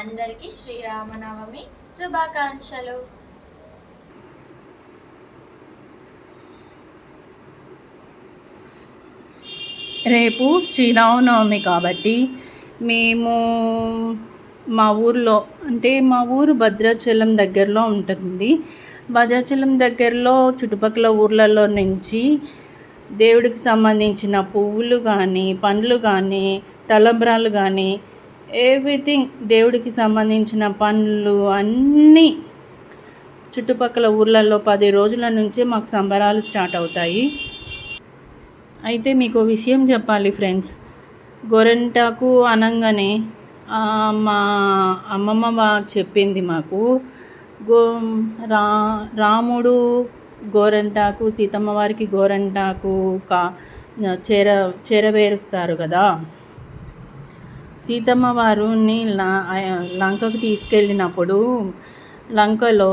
అందరికీ శ్రీరామనవమి శుభాకాంక్షలు. రేపు శ్రీరామనవమి కాబట్టి మేము మా ఊర్లో అంటే మా ఊరు భద్రాచలం దగ్గరలో ఉంటుంది. భద్రాచలం దగ్గరలో చుట్టుపక్కల ఊర్లలో నుంచి దేవుడికి సంబంధించిన పువ్వులు కానీ, పండ్లు కానీ, తలంబ్రాలు కానీ, ఎవ్రీథింగ్ దేవుడికి సంబంధించిన పండ్లు అన్నీ చుట్టుపక్కల ఊర్లలో 10 రోజుల నుంచే మాకు సంబరాలు స్టార్ట్ అవుతాయి. అయితే మీకు విషయం చెప్పాలి ఫ్రెండ్స్. గోరంటాకు అనగానే మా అమ్మమ్మ చెప్పింది మాకు. రాముడు గోరంటాకు, సీతమ్మ వారికి గోరంటాకు చేరవేరుస్తారు కదా. సీతమ్మ వారిని లంకకు తీసుకెళ్ళినప్పుడు లంకలో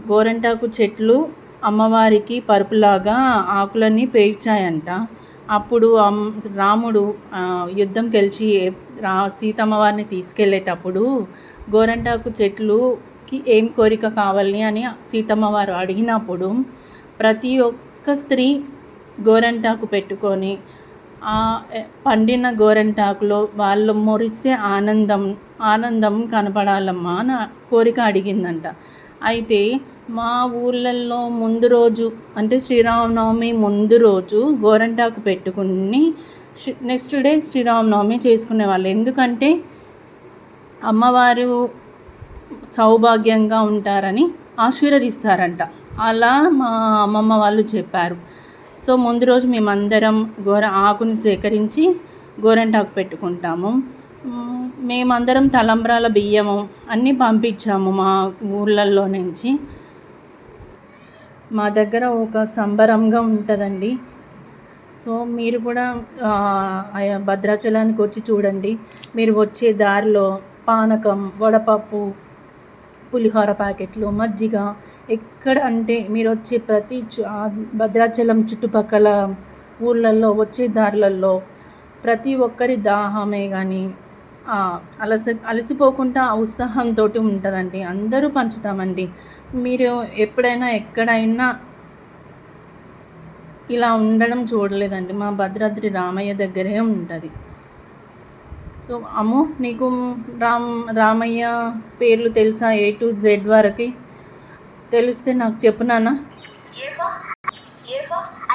గోరంటాకు చెట్లు అమ్మవారికి పరుపులాగా ఆకులన్నీ పేర్చాయంట. అప్పుడు రాముడు యుద్ధం గెలిచి సీతమ్మ వారిని తీసుకెళ్ళేటప్పుడు గోరంటాకు చెట్లుకి ఏం కోరిక కావాలి అని సీతమ్మ వారు అడిగినప్పుడు ప్రతి ఒక్క స్త్రీ గోరంటాకు పెట్టుకొని పండిన గోరంటాకులో వాళ్ళు మురిస్తే ఆనందం కనపడాలమ్మా అని కోరిక అడిగిందంట. అయితే మా ఊళ్ళల్లో ముందు రోజు అంటే శ్రీరామనవమి ముందు రోజు గోరంటాకు పెట్టుకుని నెక్స్ట్ డే శ్రీరామనవమి చేసుకునేవాళ్ళు. ఎందుకంటే అమ్మవారు సౌభాగ్యంగా ఉంటారని ఆశీర్వదిస్తారంట. అలా మా అమ్మమ్మ వాళ్ళు చెప్పారు. సో ముందు రోజు మేమందరం ఆకుని సేకరించి గోరంటాకు పెట్టుకుంటాము. మేమందరం తలంబ్రాల బియ్యము అన్నీ పంపించాము మా ఊళ్ళల్లో నుంచి. మా దగ్గర ఒక సంబరంగా ఉంటుందండి. సో మీరు కూడా భద్రాచలానికి వచ్చి చూడండి. మీరు వచ్చే దారిలో పానకం, వడపప్పు, పులిహోర ప్యాకెట్లు, మజ్జిగ ఎక్కడ అంటే మీరు వచ్చే ప్రతి భద్రాచలం చుట్టుపక్కల ఊళ్ళల్లో వచ్చే దారులలో ప్రతి ఒక్కరి దాహమే కానీ అలసిపోకుండా ఉత్సాహంతో ఉంటుందండి. అందరూ పంచుతామండి. మీరు ఎప్పుడైనా ఎక్కడైనా ఇలా ఉండడం చూడలేదండి. మా భద్రాద్రి రామయ్య దగ్గరే ఉంటుంది. సో అమ్ము, నీకు రామయ్య పేర్లు తెలుసా? A to Z వరకు తెలిస్తే నాకు చెప్పు నాన్న.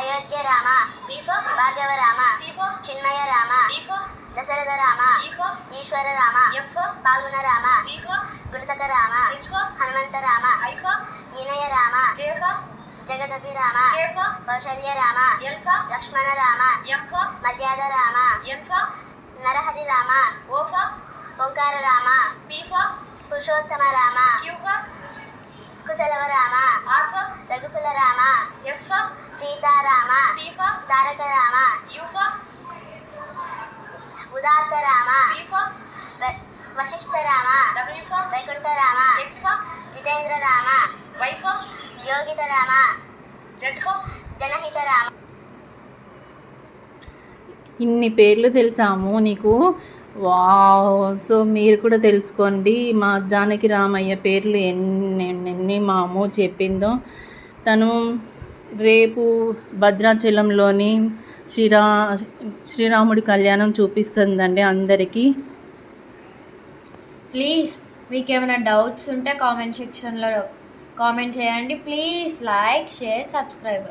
అయోధ్య రామ, భార్గవ రామ, చిన్మయ రామ, దశరథ రామ, ఈశ్వర రామ, పాల్గొన రామ, గుణతక రామ, హనుమంత రామ, వినయ రామ, జగదపి రామ, కౌశల్య రామ, లక్ష్మణ రామ, మర్యాద రామ, నరహరి రామ, ఓంకార రామ, పురుషోత్తమ రామ, కుశలవ రామ, రఘుకుల రామ, సీతారామ, తారక రామ, ఉదాత్త రామ, వశిష్ఠ రామ, వైకుంఠ రామ, జితేంద్ర రామ, యోగిత రామ, జనహిత రామ. ఇన్ని పేర్లు తెలుసాము నీకు? వావ్! సో మీరు కూడా తెలుసుకోండి మా జానకి రామయ్య పేర్లు ఎన్ని మా అమ్మ చెప్పిందో. తను రేపు భద్రాచలంలోని శ్రీరాముడి కళ్యాణం చూపిస్తుందండి అందరికీ. ప్లీజ్ మీకు ఏమైనా డౌట్స్ ఉంటే కామెంట్ సెక్షన్లో కామెంట్ చేయండి. Please like, share, subscribe.